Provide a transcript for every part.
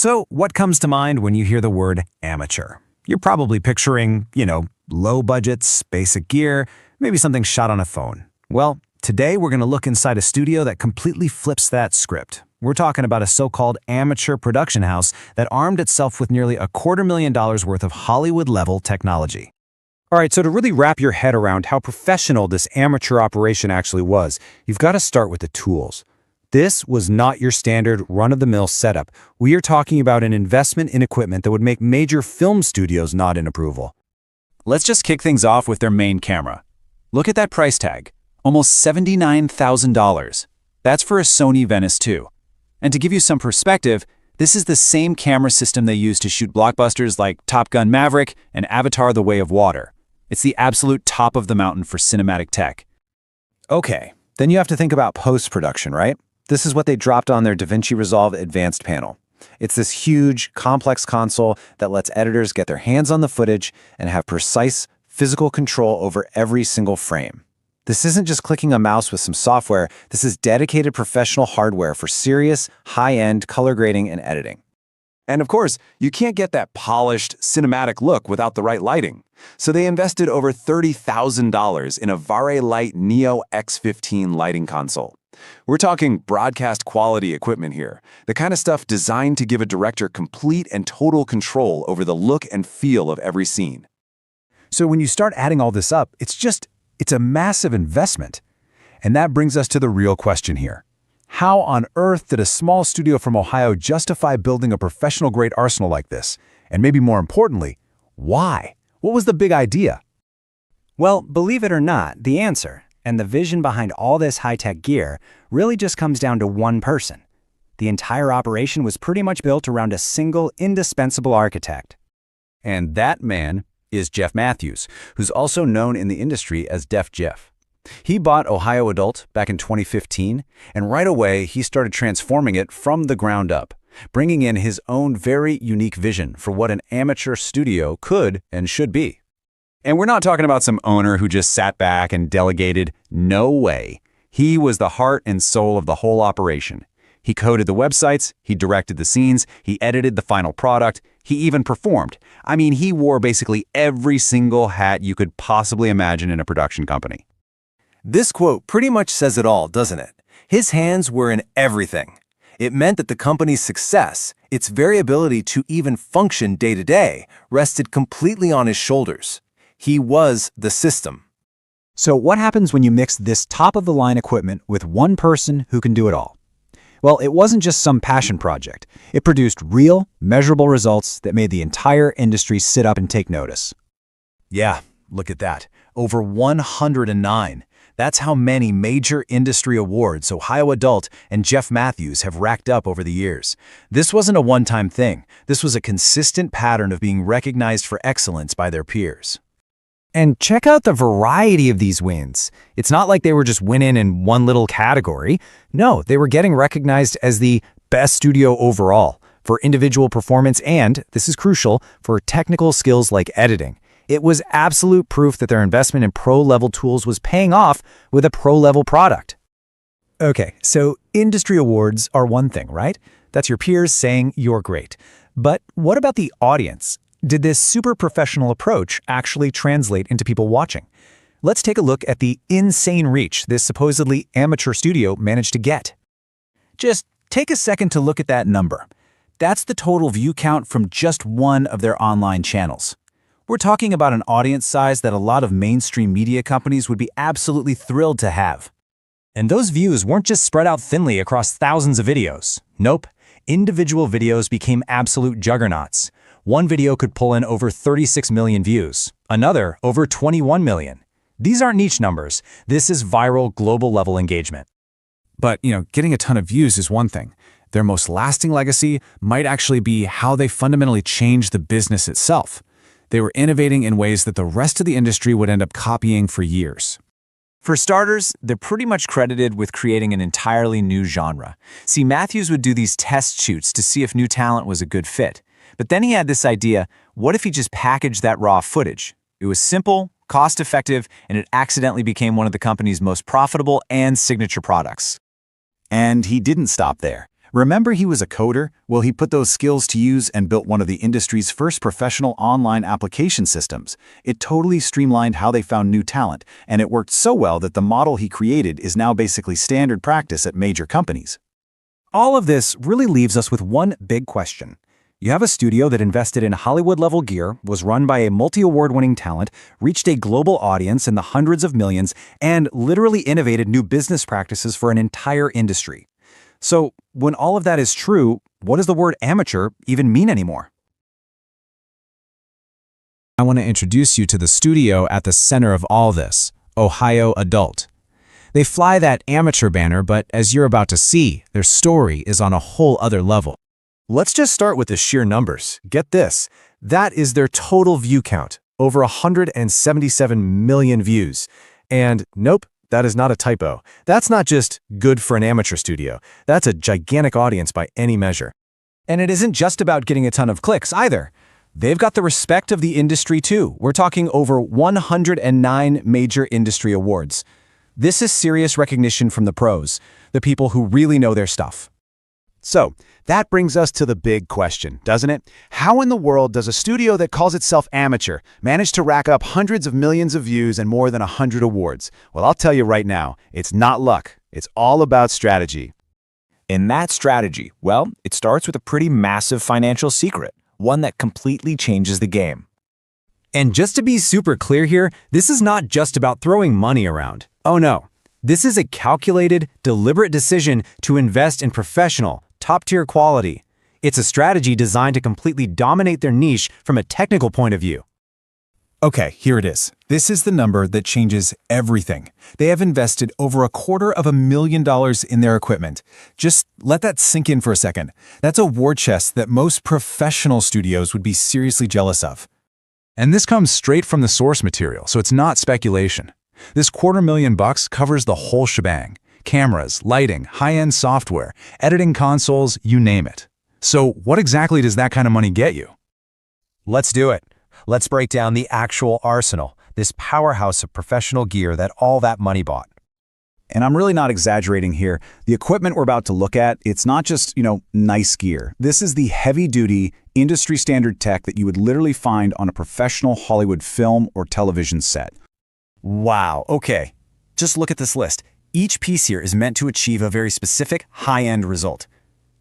So, what comes to mind when you hear the word amateur? You're probably picturing, low budgets, basic gear, maybe something shot on a phone. Well, today we're going to look inside a studio that completely flips that script. We're talking about a so-called amateur production house that armed itself with nearly $250,000 worth of Hollywood-level technology. All right, so to really wrap your head around how professional this amateur operation actually was, you've got to start with the tools. This was not your standard run-of-the-mill setup. We are talking about an investment in equipment that would make major film studios nod in approval. Let's just kick things off with their main camera. Look at that price tag, almost $79,000. That's for a Sony Venice 2. And to give you some perspective, this is the same camera system they use to shoot blockbusters like Top Gun Maverick and Avatar: The Way of Water. It's the absolute top of the mountain for cinematic tech. Okay, then you have to think about post-production, right? This is what they dropped on their DaVinci Resolve Advanced panel. It's this huge, complex console that lets editors get their hands on the footage and have precise, physical control over every single frame. This isn't just clicking a mouse with some software. This is dedicated professional hardware for serious, high-end color grading and editing. And of course, you can't get that polished, cinematic look without the right lighting. So they invested over $30,000 in a Vari-Lite Neo X15 lighting console. We're talking broadcast quality equipment here, the kind of stuff designed to give a director complete and total control over the look and feel of every scene. So when you start adding all this up, it's a massive investment. And that brings us to the real question here. How on earth did a small studio from Ohio justify building a professional-grade arsenal like this? And maybe more importantly, why? What was the big idea? Well, believe it or not, the answer, and the vision behind all this high-tech gear, really just comes down to one person. The entire operation was pretty much built around a single, indispensable architect. And that man is Jeff Matthews, who's also known in the industry as Def Jeff. He bought Ohioadult back in 2015, and right away he started transforming it from the ground up, bringing in his own very unique vision for what an amateur studio could and should be. And we're not talking about some owner who just sat back and delegated. No way. He was the heart and soul of the whole operation. He coded the websites, he directed the scenes, he edited the final product, he even performed. I mean, he wore basically every single hat you could possibly imagine in a production company. This quote pretty much says it all, doesn't it? His hands were in everything. It meant that the company's success, its very ability to even function day to day, rested completely on his shoulders. He was the system. So what happens when you mix this top-of-the-line equipment with one person who can do it all? Well, it wasn't just some passion project. It produced real, measurable results that made the entire industry sit up and take notice. Yeah, look at that. Over 109. That's how many major industry awards Ohioadult and Jeff Matthews have racked up over the years. This wasn't a one-time thing. This was a consistent pattern of being recognized for excellence by their peers. And check out the variety of these wins. It's not like they were just winning in one little category. No, they were getting recognized as the best studio overall for individual performance and, this is crucial, for technical skills like editing. It was absolute proof that their investment in pro-level tools was paying off with a pro-level product. Okay, so industry awards are one thing, right? That's your peers saying you're great. But what about the audience? Did this super professional approach actually translate into people watching? Let's take a look at the insane reach this supposedly amateur studio managed to get. Just take a second to look at that number. That's the total view count from just one of their online channels. We're talking about an audience size that a lot of mainstream media companies would be absolutely thrilled to have. And those views weren't just spread out thinly across thousands of videos. Nope. Individual videos became absolute juggernauts. One video could pull in over 36 million views, another over 21 million. These aren't niche numbers. This is viral, global-level engagement. But, getting a ton of views is one thing. Their most lasting legacy might actually be how they fundamentally changed the business itself. They were innovating in ways that the rest of the industry would end up copying for years. For starters, they're pretty much credited with creating an entirely new genre. See, Matthews would do these test shoots to see if new talent was a good fit. But then he had this idea, what if he just packaged that raw footage? It was simple, cost-effective, and it accidentally became one of the company's most profitable and signature products. And he didn't stop there. Remember he was a coder? Well, he put those skills to use and built one of the industry's first professional online application systems. It totally streamlined how they found new talent, and it worked so well that the model he created is now basically standard practice at major companies. All of this really leaves us with one big question. You have a studio that invested in Hollywood-level gear, was run by a multi-award-winning talent, reached a global audience in the hundreds of millions, and literally innovated new business practices for an entire industry. So, when all of that is true, what does the word amateur even mean anymore? I want to introduce you to the studio at the center of all this, Ohioadult. They fly that amateur banner, but as you're about to see, their story is on a whole other level. Let's just start with the sheer numbers. Get this. That is their total view count, over 177 million views. And nope, that is not a typo. That's not just good for an amateur studio. That's a gigantic audience by any measure. And it isn't just about getting a ton of clicks either. They've got the respect of the industry too. We're talking over 109 major industry awards. This is serious recognition from the pros, the people who really know their stuff. So, that brings us to the big question, doesn't it? How in the world does a studio that calls itself amateur manage to rack up hundreds of millions of views and more than 100 awards? Well, I'll tell you right now, it's not luck. It's all about strategy. And that strategy, well, it starts with a pretty massive financial secret, one that completely changes the game. And just to be super clear here, this is not just about throwing money around. Oh no, this is a calculated, deliberate decision to invest in professional, top-tier quality. It's a strategy designed to completely dominate their niche from a technical point of view. Okay, here it is. This is the number that changes everything. They have invested over $250,000 in their equipment. Just let that sink in for a second. That's a war chest that most professional studios would be seriously jealous of. And this comes straight from the source material, so it's not speculation. This $250,000 covers the whole shebang. Cameras, lighting, high-end software, editing consoles, you name it. So what exactly does that kind of money get you? Let's do it. Let's break down the actual arsenal, this powerhouse of professional gear that all that money bought. And I'm really not exaggerating here. The equipment we're about to look at, it's not just, nice gear. This is the heavy-duty, industry-standard tech that you would literally find on a professional Hollywood film or television set. Wow, okay. Just look at this list. Each piece here is meant to achieve a very specific high-end result.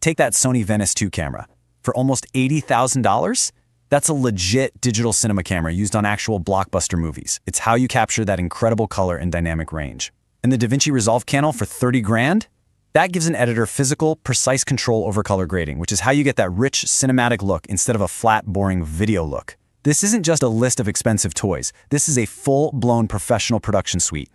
Take that Sony Venice 2 camera. For almost $80,000? That's a legit digital cinema camera used on actual blockbuster movies. It's how you capture that incredible color and dynamic range. And the DaVinci Resolve Channel for 30 grand? That gives an editor physical, precise control over color grading, which is how you get that rich, cinematic look instead of a flat, boring video look. This isn't just a list of expensive toys. This is a full-blown professional production suite.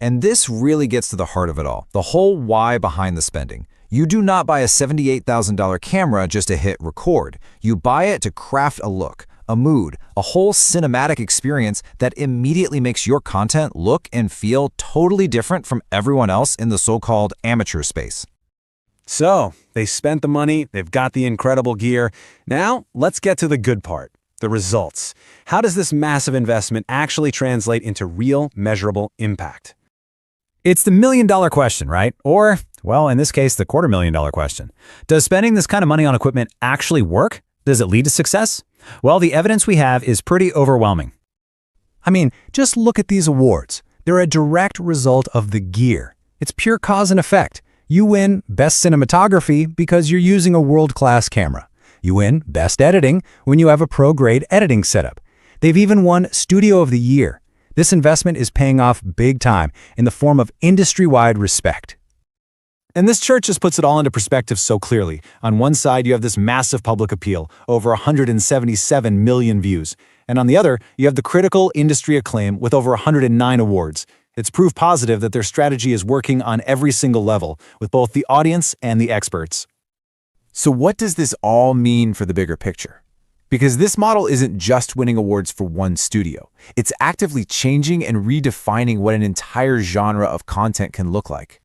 And this really gets to the heart of it all, the whole why behind the spending. You do not buy a $78,000 camera just to hit record. You buy it to craft a look, a mood, a whole cinematic experience that immediately makes your content look and feel totally different from everyone else in the so-called amateur space. So, they spent the money, they've got the incredible gear. Now, let's get to the good part, the results. How does this massive investment actually translate into real, measurable impact? It's the million-dollar question, right? Or, well, in this case, the $250,000 question. Does spending this kind of money on equipment actually work? Does it lead to success? Well, the evidence we have is pretty overwhelming. I mean, just look at these awards. They're a direct result of the gear. It's pure cause and effect. You win Best Cinematography because you're using a world-class camera. You win Best Editing when you have a pro-grade editing setup. They've even won Studio of the Year. This investment is paying off big time in the form of industry-wide respect. And this chart just puts it all into perspective so clearly. On one side, you have this massive public appeal, over 177 million views. And on the other, you have the critical industry acclaim with over 109 awards. It's proof positive that their strategy is working on every single level, with both the audience and the experts. So what does this all mean for the bigger picture? Because this model isn't just winning awards for one studio. It's actively changing and redefining what an entire genre of content can look like.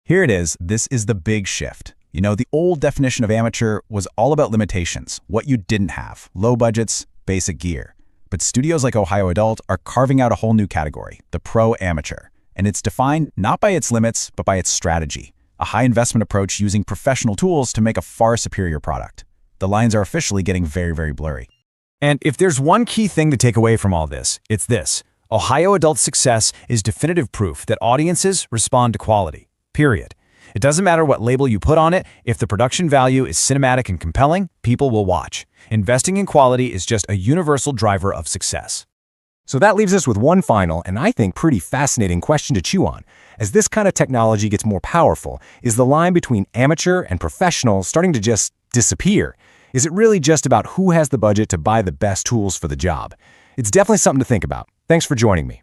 Here it is. This is the big shift. The old definition of amateur was all about limitations, what you didn't have, low budgets, basic gear. But studios like Ohioadult are carving out a whole new category, the pro amateur. And it's defined not by its limits, but by its strategy. a high-investment approach using professional tools to make a far superior product. The lines are officially getting very, very blurry. And if there's one key thing to take away from all this, it's this. Ohioadult's success is definitive proof that audiences respond to quality. Period. It doesn't matter what label you put on it, if the production value is cinematic and compelling, people will watch. Investing in quality is just a universal driver of success. So that leaves us with one final, and I think pretty fascinating question to chew on. As this kind of technology gets more powerful, is the line between amateur and professional starting to just disappear? Is it really just about who has the budget to buy the best tools for the job? It's definitely something to think about. Thanks for joining me.